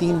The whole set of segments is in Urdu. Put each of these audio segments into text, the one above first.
3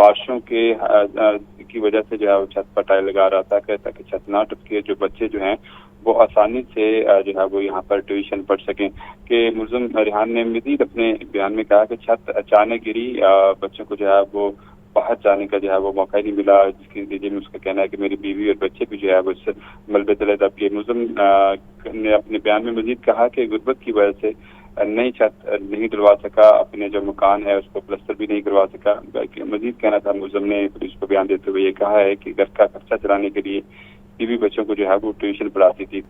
بارشوں کی وجہ سے جو ہے وہ چھت پر ٹائل لگا رہا تھا تاکہ چھت نہ ٹپکے، جو بچے جو ہیں وہ آسانی سے جو ہے وہ یہاں پر ٹیوشن پڑھ سکیں. کہ ملزم ریحان نے مزید اپنے بیان میں کہا کہ چھت اچانک گری، بچوں کو جو ہے وہ باہر جانے کا جو ہے وہ موقع نہیں ملا، جس کے نتیجے میں اس کا کہنا ہے کہ میری بیوی اور بچے بھی جو ہے وہ اس ملبے تلے دب گئے. ملزم نے اپنے بیان میں مزید کہا کہ غربت کی وجہ سے نئی چھت نہیں ڈلوا سکا، اپنے جو مکان ہے اس کو پلسٹر بھی نہیں کروا سکا. مزید کہنا تھا ملزم نے پولیس کو بیان دیتے ہوئے یہ کہا ہے کہ گھر کا خرچہ چلانے کے لیے بیوی بچوں کو جو ہے وہ ٹیوشن پڑھاتی تھی.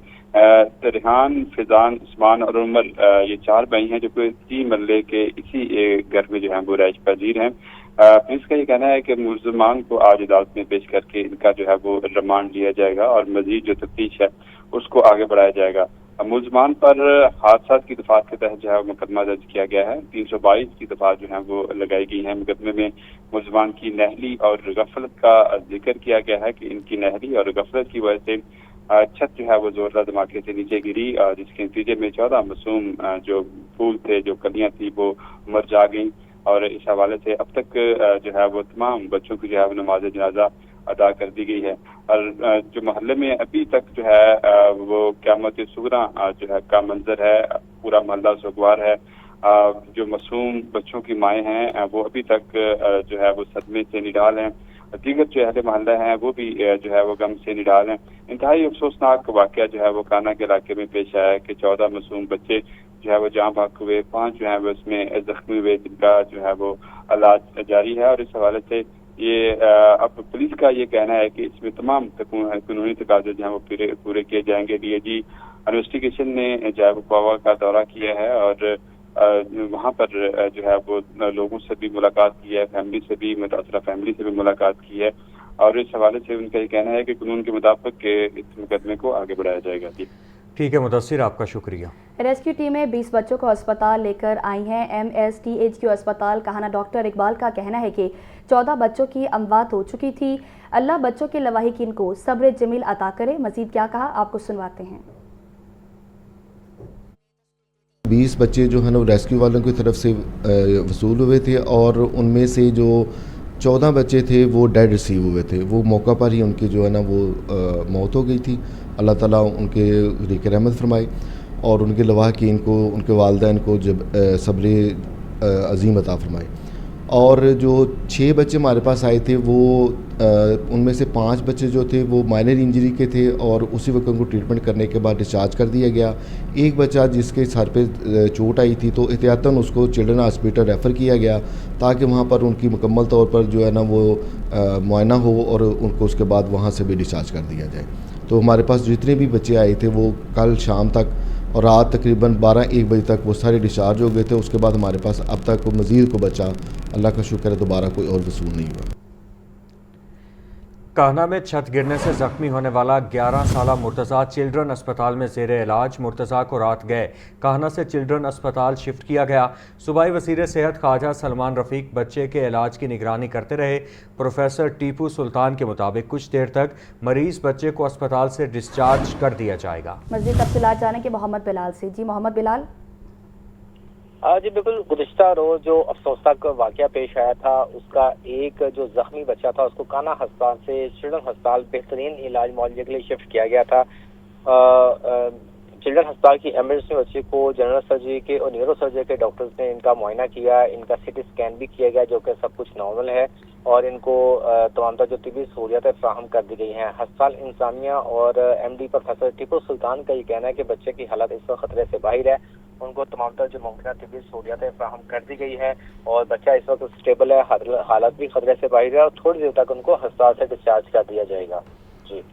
ریحان، فیضان، عثمان اور عمر یہ 4 بھائی ہیں جو کہ 3 مرلے کے اسی گھر میں جو ہے وہ رہائش پذیر ہیں. پولیس کا یہ کہنا ہے کہ ملزمان کو آج عدالت میں پیش کر کے ان کا جو ہے وہ ریمانڈ لیا جائے گا اور مزید جو تفتیش ہے اس کو آگے بڑھایا جائے گا. ملزمان پر حادثات کی دفعات کے تحت جو ہے مقدمہ درج کیا گیا ہے. 322 کی دفعات جو ہیں وہ لگائی گئی ہیں. مقدمے میں ملزمان کی نہلی اور غفلت کا ذکر کیا گیا ہے کہ ان کی نہلی اور غفلت کی وجہ سے چھت جو ہے وہ زوردار دھماکے سے نیچے گری، جس کے نتیجے میں 14 معصوم جو پھول تھے، جو کلیاں تھیں، وہ مر جا گئیں. اور اس حوالے سے اب تک جو ہے وہ تمام بچوں کی جو ہے وہ نماز جنازہ ادا کر دی گئی ہے. اور جو محلے میں ابھی تک جو ہے وہ قیامت صغریٰ جو ہے کا منظر ہے، پورا محلہ سوگوار ہے. جو معصوم بچوں کی مائیں ہیں وہ ابھی تک جو ہے وہ صدمے سے نڈال ہیں. دیگر جو اہل محلہ ہیں وہ بھی جو ہے وہ غم سے نڈال ہیں. انتہائی افسوسناک واقعہ جو ہے وہ کانا کے علاقے میں پیش آیا ہے کہ 14 معصوم بچے جو ہے وہ جاں بحق ہوئے، 5 جو ہے وہ اس میں زخمی ہوئے، جن کا جو ہے وہ علاج جاری ہے. اور اس حوالے سے یہ اب پولیس کا یہ کہنا ہے کہ اس میں تمام قانونی تقاضے جو ہیں وہ پورے کیے جائیں گے. ڈی اے جی انویسٹیگیشن نے جو ہے وہ پاوا کا دورہ کیا ہے اور وہاں پر جو ہے وہ لوگوں سے بھی ملاقات کی ہے، فیملی سے بھی، متاثرہ فیملی سے بھی ملاقات کی ہے. اور اس حوالے سے ان کا یہ کہنا ہے کہ قانون کے مطابق اس مقدمے کو آگے بڑھایا جائے گا. جی ٹھیک ہے مدثر، آپ کا شکریہ. ریسکیو ٹیمیں 20 بچوں کو اسپتال لے کر آئی ہیں. MSTHQ اسپتال کہانا ڈاکٹر اقبال کا کہنا ہے کہ 14 بچوں کی اموات ہو چکی تھی. اللہ بچوں کے لواحقین کو صبر جمیل عطا کرے. مزید کیا کہا آپ کو سنواتے ہیں. 20 بچے جو ہیں وہ ریسکیو والوں کی طرف سے وصول ہوئے تھے اور ان میں سے جو 14 بچے تھے وہ ڈیڈ ریسیو ہوئے تھے. وہ موقع پر ہی ان کی جو ہے نا وہ موت ہو گئی تھی. اللہ تعالیٰ ان کے ذریعے رحمت فرمائے اور ان کے لواحقین کو، ان کے والدین کو صبر عظیم عطا فرمائے. اور جو 6 بچے ہمارے پاس آئے تھے وہ ان میں سے 5 بچے جو تھے وہ مائنر انجری کے تھے اور اسی وقت ان کو ٹریٹمنٹ کرنے کے بعد ڈسچارج کر دیا گیا. ایک بچہ جس کے سر پہ چوٹ آئی تھی تو احتیاطاً اس کو چلڈرن ہاسپٹل ریفر کیا گیا تاکہ وہاں پر ان کی مکمل طور پر جو ہے نا وہ معائنہ ہو اور ان کو اس کے بعد وہاں سے بھی ڈسچارج کر دیا جائے. تو ہمارے پاس جتنے بھی بچے آئے تھے وہ کل شام تک اور رات تقریباً 12-1 بجے تک وہ سارے ڈسچارج ہو گئے تھے. اس کے بعد ہمارے پاس اب تک مزید کو بچہ اللہ کا شکر ہے دوبارہ کوئی اور وصول نہیں ہوا. کاہنا میں چھت گرنے سے زخمی ہونے والا 11 سالہ مرتضیٰ چلڈرن اسپتال میں زیر علاج. مرتضیٰ کو رات گئے کاہنا سے چلڈرن اسپتال شفٹ کیا گیا. صوبائی وزیر صحت خواجہ سلمان رفیق بچے کے علاج کی نگرانی کرتے رہے. پروفیسر ٹیپو سلطان کے مطابق کچھ دیر تک مریض بچے کو اسپتال سے ڈسچارج کر دیا جائے گا. مزید تفصیلات جانیں گے محمد بلال سے. جی محمد بلال. جی بالکل، گزشتہ روز جو افسوسناک واقعہ پیش آیا تھا اس کا ایک جو زخمی بچہ تھا اس کو کانا ہسپتال سے چلڈرن ہسپتال بہترین علاج معالجے کے لیے شفٹ کیا گیا تھا. چلڈرن ہسپتال کی ایمرجنسی بچے کو جنرل سرجری کے اور نیورو سرجری کے ڈاکٹرز نے ان کا معائنہ کیا، ان کا CT اسکین بھی کیا گیا جو کہ سب کچھ نارمل ہے اور ان کو تمام تر جو طبی سہولیتیں فراہم کر دی گئی ہیں. ہسپتال انتظامیہ اور MD پروفیسر ٹیپو سلطان کا یہ کہنا ہے کہ بچے کی حالت اس وقت خطرے سے باہر ہے. ان کو تمام تر جو ممکنہ طبی سہولیتیں فراہم کر دی گئی ہے اور بچہ اس وقت اسٹیبل ہے، حالت بھی خطرے سے باہر ہے اور تھوڑی دیر تک ان کو ہسپتال سے ڈسچارج کر دیا جائے گا.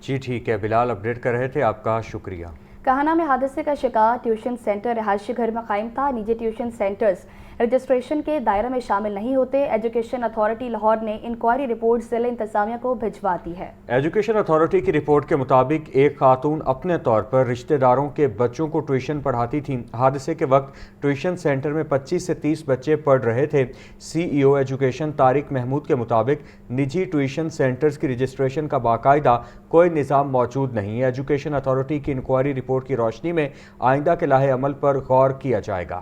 جی ٹھیک ہے بلال، اپڈیٹ کر رہے تھے، آپ کا شکریہ. کاہنا میں حادثے کا شکار ٹیوشن سینٹر رہائشی گھر میں قائم تھا. نجی ٹیوشن سینٹرز رجسٹریشن کے دائرے میں شامل نہیں ہوتے. ایجوکیشن اتھارٹی لاہور نے انکوائری رپورٹ ضلع انتظامیہ کو بھجوا دی ہے. ایجوکیشن اتھارٹی کی رپورٹ کے مطابق ایک خاتون اپنے طور پر رشتہ داروں کے بچوں کو ٹیوشن پڑھاتی تھیں. حادثے کے وقت ٹیوشن سینٹر میں 25 سے 30 بچے پڑھ رہے تھے. CEO ایجوکیشن طارق محمود کے مطابق نجی ٹیوشن سینٹرز کی رجسٹریشن کا باقاعدہ کوئی نظام موجود نہیں. ایجوکیشن اتھارٹی کی انکوائری رپورٹ کی روشنی میں آئندہ کے لاحِ عمل پر غور کیا جائے گا.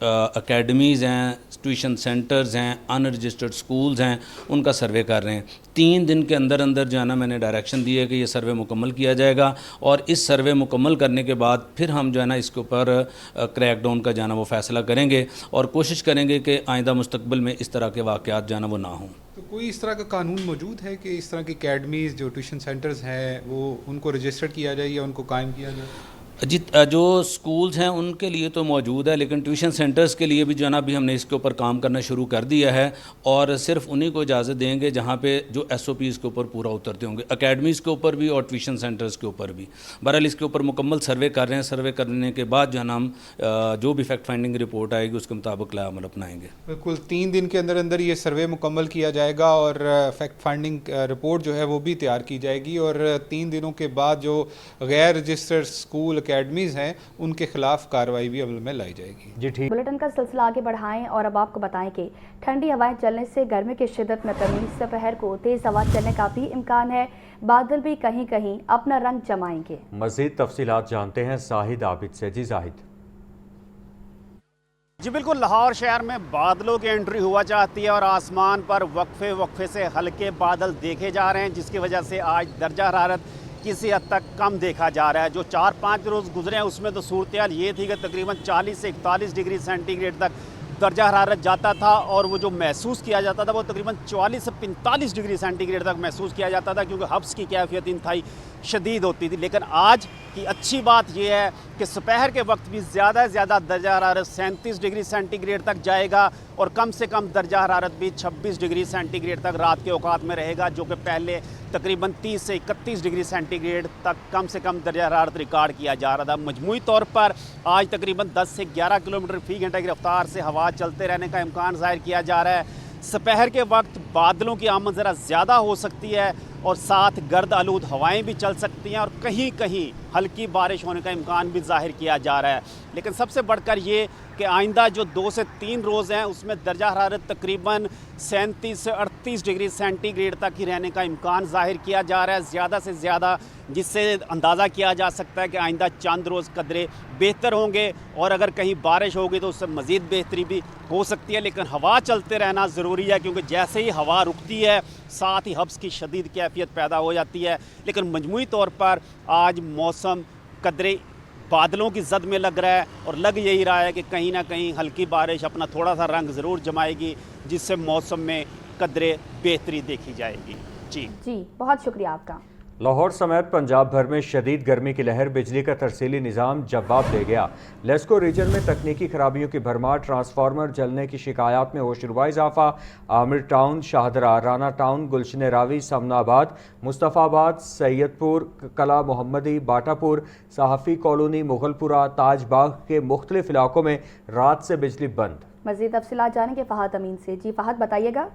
اکیڈمیز ہیں, ٹیوشن سینٹرز ہیں, ان رجسٹرڈ سکولز ہیں, ان کا سروے کر رہے ہیں. 3 دن کے اندر اندر جو ہے نا میں نے ڈائریکشن دی ہے کہ یہ سروے مکمل کیا جائے گا, اور اس سروے مکمل کرنے کے بعد پھر ہم جو ہے نا اس کے اوپر کریک ڈاؤن کا جو ہے نا وہ فیصلہ کریں گے, اور کوشش کریں گے کہ آئندہ مستقبل میں اس طرح کے واقعات جو ہے نا وہ نہ ہوں. تو کوئی اس طرح کا قانون موجود ہے کہ اس طرح کی اکیڈمیز جو ٹیوشن سینٹرز ہیں وہ ان کو رجسٹر کیا جائے یا ان کو قائم کیا جائے؟ جی, جو سکولز ہیں ان کے لیے تو موجود ہے, لیکن ٹیوشن سینٹرز کے لیے بھی جو ہے نا ابھی ہم نے اس کے اوپر کام کرنا شروع کر دیا ہے, اور صرف انہی کو اجازت دیں گے جہاں پہ جو ایس او پیز کے اوپر پورا اترتے ہوں گے, اکیڈمیز کے اوپر بھی اور ٹیوشن سینٹرز کے اوپر بھی. بہرحال اس کے اوپر مکمل سروے کر رہے ہیں, سروے کرنے کے بعد جو ہے نا ہم جو بھی فیکٹ فائنڈنگ رپورٹ آئے گی اس کے مطابق لا عمل اپنائیں گے. بالکل 3 دن کے اندر اندر یہ سروے مکمل کیا جائے گا اور فیکٹ فائنڈنگ رپورٹ جو ہے وہ بھی تیار کی جائے گی, اور 3 دنوں کے بعد جو غیر رجسٹرڈ اسکول اکیڈمیز ہیں ان کے خلاف کارروائی بھی عمل میں لائی جائے گی. جی ٹھیک. بلیٹن کا سلسلہ آگے بڑھائیں اور اب آپ کو بتائیں کہ ٹھنڈی ہوائیں چلنے سے گرمی کی شدت میں کمی, دوپہر کو تیز ہوا چلنے کا بھی امکان ہے, بادل بھی کہیں کہیں اپنا رنگ جمائیں گے. مزید تفصیلات جانتے ہیں زاہد عابد سے. جی زاہد. جی بالکل, لاہور شہر میں بادلوں کی انٹری ہوا چاہتی ہے اور آسمان پر وقفے سے ہلکے بادل دیکھے جا رہے ہیں, جس کی وجہ سے آج درجہ حرارت کسی حد تک کم دیکھا جا رہا ہے. جو 4-5 روز گزرے ہیں اس میں تو صورتحال یہ تھی کہ تقریباً 40 سے 41 ڈگری سینٹی گریڈ تک درجہ حرارت جاتا تھا, اور وہ جو محسوس کیا جاتا تھا وہ تقریباً 44 سے 45 ڈگری سینٹی گریڈ تک محسوس کیا جاتا تھا, کیونکہ حبس کی کیفیت انتہائی شدید ہوتی تھی. لیکن آج کی اچھی بات یہ ہے کہ دوپہر کے وقت بھی زیادہ سے زیادہ درجہ حرارت 37 ڈگری سینٹی گریڈ تک جائے گا, اور کم سے کم درجہ حرارت بھی 26 ڈگری سینٹی گریڈ تک رات کے اوقات میں رہے گا, جو کہ پہلے تقریباً 30 سے 31 ڈگری سینٹی گریڈ تک کم سے کم درجہ حرارت ریکارڈ کیا جا رہا تھا. مجموعی طور پر آج تقریباً 10 سے 11 کلومیٹر فی گھنٹہ کی رفتار سے ہوا چلتے رہنے کا امکان ظاہر کیا جا رہا ہے. دوپہر کے وقت بادلوں کی آمد ذرا زیادہ ہو سکتی ہے, اور ساتھ گرد آلود ہوائیں بھی چل سکتی ہیں, اور کہیں کہیں ہلکی بارش ہونے کا امکان بھی ظاہر کیا جا رہا ہے. لیکن سب سے بڑھ کر یہ کہ آئندہ جو 2 سے 3 روز ہیں اس میں درجہ حرارت تقریباً 37 سے 38 ڈگری سینٹی گریڈ تک ہی رہنے کا امکان ظاہر کیا جا رہا ہے, زیادہ سے زیادہ, جس سے اندازہ کیا جا سکتا ہے کہ آئندہ چند روز قدرے بہتر ہوں گے, اور اگر کہیں بارش ہوگی تو اس سے مزید بہتری بھی ہو سکتی ہے. لیکن ہوا چلتے رہنا ضروری ہے, کیونکہ جیسے ہی ہوا رکتی ہے ساتھ ہی حبس کی شدید کیفیت پیدا ہو جاتی ہے. لیکن مجموعی طور پر آج موسم قدرے بادلوں کی زد میں لگ رہا ہے, اور لگ یہی رہا ہے کہ کہیں نہ کہیں ہلکی بارش اپنا تھوڑا سا رنگ ضرور جمائے گی, جس سے موسم میں قدرے بہتری دیکھی جائے گی. جی بہت شکریہ آپ کا. لاہور سمیت پنجاب بھر میں شدید گرمی کی لہر, بجلی کا ترسیلی نظام جواب دے گیا. لیسکو ریجن میں تکنیکی خرابیوں کی بھرمار, ٹرانسفارمر جلنے کی شکایات میں ہوشربا اضافہ. عامر ٹاؤن, شاہدرہ, رانا ٹاؤن, گلشن راوی, سمنا آباد, مصطفیٰ آباد, سید پور, کلا محمدی, باٹا پور, صحافی کالونی, مغل پورہ, تاج باغ کے مختلف علاقوں میں رات سے بجلی بند. مزید تفصیلات جانیں گے فہد امین سے. جی فہد بتائیے گا.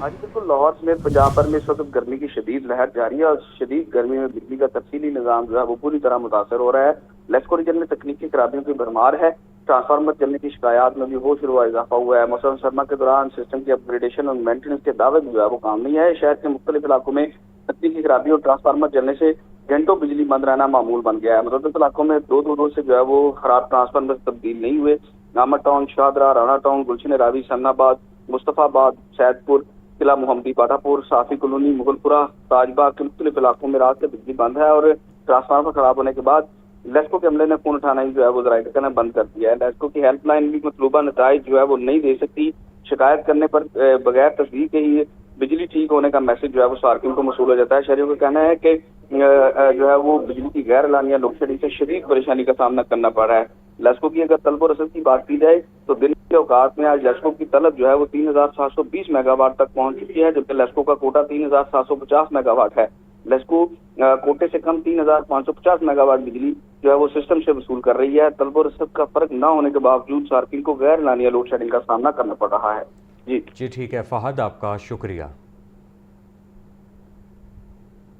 ہاں جی بالکل, لاہور سمیت پنجاب بھر میں اس وقت گرمی کی شدید لہر جاری ہے, اور شدید گرمی میں بجلی کا تفصیلی نظام جو ہے وہ پوری طرح متاثر ہو رہا ہے. لیسکو ریجن میں تکنیکی خرابیوں کی بھرمار ہے, ٹرانسفارمر چلنے کی شکایات میں بھی ہوشربا اضافہ ہوا ہے. موسم سرما کے دوران سسٹم کی اپ گریڈیشن اور مینٹیننس کے دعوے جو ہے وہ کام نہیں آئے. شہر کے مختلف علاقوں میں تکنیکی خرابی اور ٹرانسفارمر چلنے سے گھنٹوں بجلی بند رہنا معمول بن گیا ہے. متعدد علاقوں میں 2 روز سے جو ہے وہ خراب ٹرانسفارمر تبدیل نہیں ہوئے. عامر ٹاؤن, شاہدرہ, رانا ٹاؤن, گلشن راوی, سمنا آباد, مصطفیٰ آباد, سید پور, قلعہ محمدی, باٹا پور, صحافی کالونی, مغل پورہ, تاج باغ کے مختلف علاقوں میں رات سے بجلی بند ہے, اور ٹرانسفارمر خراب ہونے کے بعد لیسکو کے عملے نے فون اٹھانا جو ہے وہ ذرائع کرنا بند کر دیا ہے. لیسکو کی ہیلپ لائن بھی مطلوبہ نتائج جو ہے وہ نہیں دے سکتی. شکایت کرنے پر بغیر تصدیق کے ہی بجلی ٹھیک ہونے کا میسج جو ہے وہ صارفین کو موصول ہو جاتا ہے. شہریوں کا کہنا ہے کہ جو ہے وہ بجلی کی غیر اعلانیہ لوڈ شیڈنگ سے شدید پریشانی کا سامنا کرنا پڑ رہا ہے. لیسکو کی اگر طلب و رسد کی بات کی جائے تو دن کے اوقات میں آج لیسکو کی طلب جو ہے وہ 3720 میگا واٹ تک پہنچ چکی ہے, جبکہ لیسکو کا کوٹا 3750 میگا واٹ ہے. لیسکو کوٹے سے کم 3550 میگا واٹ بجلی جو ہے وہ سسٹم سے وصول کر رہی ہے. طلب و رسد کا فرق نہ ہونے کے باوجود صارفین کو غیر اعلانیہ لوڈ شیڈنگ کا سامنا کرنا پڑ رہا ہے. جی ٹھیک ہے فہد, آپ کا شکریہ.